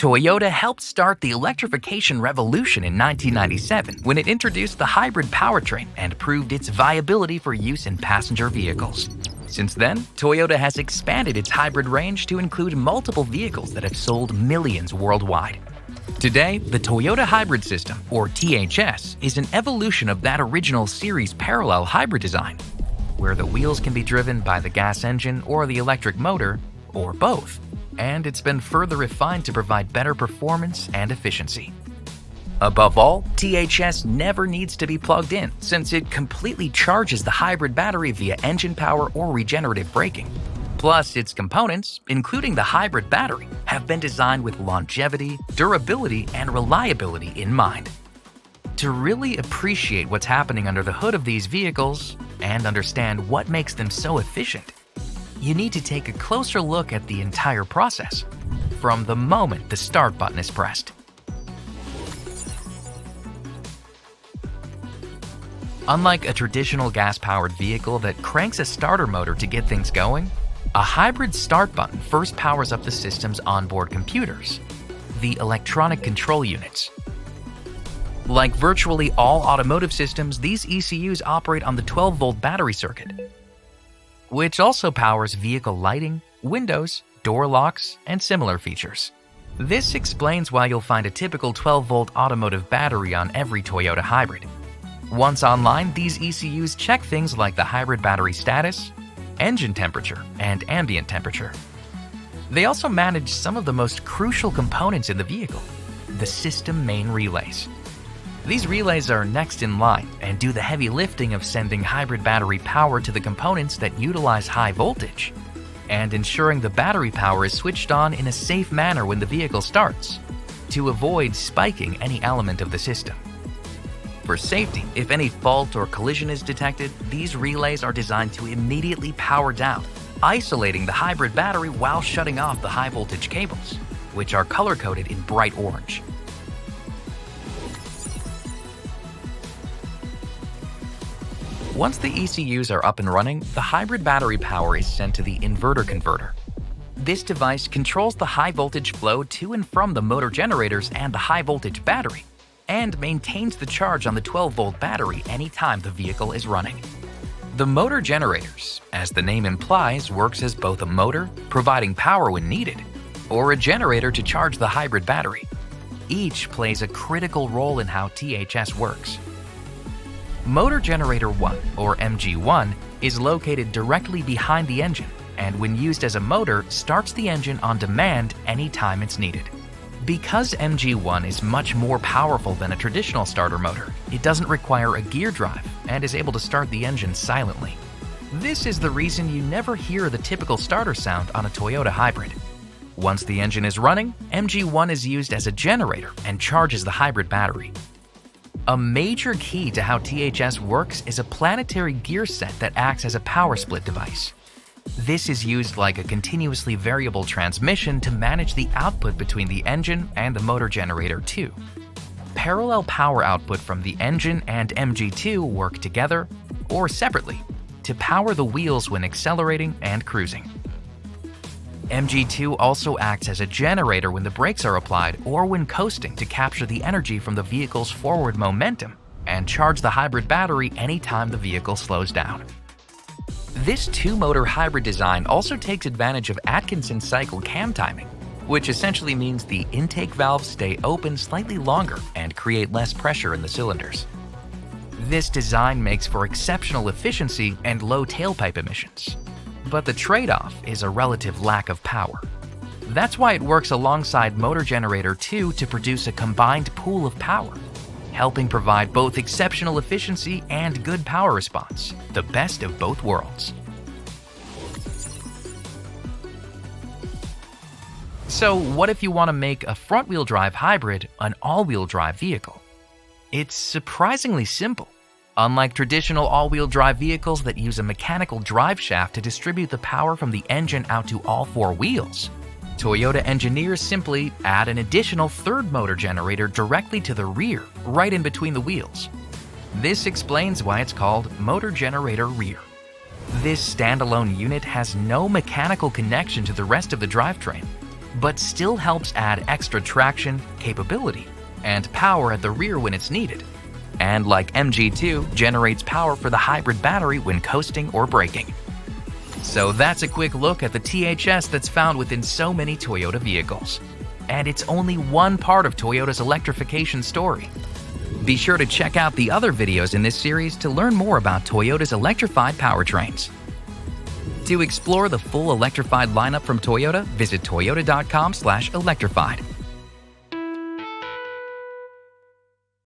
Toyota helped start the electrification revolution in 1997 when it introduced the hybrid powertrain and proved its viability for use in passenger vehicles. Since then, Toyota has expanded its hybrid range to include multiple vehicles that have sold millions worldwide. Today, the Toyota Hybrid System, or THS, is an evolution of that original series parallel hybrid design, where the wheels can be driven by the gas engine or the electric motor, or both, and it's been further refined to provide better performance and efficiency. Above all, THS never needs to be plugged in since it completely charges the hybrid battery via engine power or regenerative braking. Plus, its components, including the hybrid battery, have been designed with longevity, durability, and reliability in mind. To really appreciate what's happening under the hood of these vehicles and understand what makes them so efficient, you need to take a closer look at the entire process, from the moment the start button is pressed. Unlike a traditional gas-powered vehicle that cranks a starter motor to get things going, a hybrid start button first powers up the system's onboard computers, the electronic control units. Like virtually all automotive systems, these ECUs operate on the 12-volt battery circuit, which also powers vehicle lighting, windows, door locks, and similar features. This explains why you'll find a typical 12-volt automotive battery on every Toyota hybrid. Once online, these ECUs check things like the hybrid battery status, engine temperature, and ambient temperature. They also manage some of the most crucial components in the vehicle, the system main relays. These relays are next in line and do the heavy lifting of sending hybrid battery power to the components that utilize high voltage, and ensuring the battery power is switched on in a safe manner when the vehicle starts, to avoid spiking any element of the system. For safety, if any fault or collision is detected, these relays are designed to immediately power down, isolating the hybrid battery while shutting off the high voltage cables, which are color-coded in bright orange. Once the ECUs are up and running, the hybrid battery power is sent to the inverter converter. This device controls the high voltage flow to and from the motor generators and the high voltage battery, and maintains the charge on the 12-volt battery anytime the vehicle is running. The motor generators, as the name implies, works as both a motor, providing power when needed, or a generator to charge the hybrid battery. Each plays a critical role in how THS works. Motor Generator 1, or MG1, is located directly behind the engine, and when used as a motor, starts the engine on demand anytime it's needed. Because MG1 is much more powerful than a traditional starter motor, it doesn't require a gear drive and is able to start the engine silently. This is the reason you never hear the typical starter sound on a Toyota hybrid. Once the engine is running, MG1 is used as a generator and charges the hybrid battery. A major key to how THS works is a planetary gear set that acts as a power split device. This is used like a continuously variable transmission to manage the output between the engine and the motor generator 2. Parallel power output from the engine and MG2 work together, or separately, to power the wheels when accelerating and cruising. MG2 also acts as a generator when the brakes are applied or when coasting to capture the energy from the vehicle's forward momentum and charge the hybrid battery anytime the vehicle slows down. This two-motor hybrid design also takes advantage of Atkinson cycle cam timing, which essentially means the intake valves stay open slightly longer and create less pressure in the cylinders. This design makes for exceptional efficiency and low tailpipe emissions, but the trade-off is a relative lack of power. That's why it works alongside Motor Generator 2 to produce a combined pool of power, helping provide both exceptional efficiency and good power response, the best of both worlds. So what if you want to make a front-wheel drive hybrid an all-wheel drive vehicle? It's surprisingly simple. Unlike traditional all-wheel drive vehicles that use a mechanical drive shaft to distribute the power from the engine out to all four wheels, Toyota engineers simply add an additional third motor generator directly to the rear, right in between the wheels. This explains why it's called Motor Generator Rear. This standalone unit has no mechanical connection to the rest of the drivetrain. but still helps add extra traction, capability, and power at the rear when it's needed. And like MG2, generates power for the hybrid battery when coasting or braking. So that's a quick look at the THS that's found within so many Toyota vehicles. And it's only one part of Toyota's electrification story. Be sure to check out the other videos in this series to learn more about Toyota's electrified powertrains. To explore the full electrified lineup from Toyota, visit toyota.com/electrified.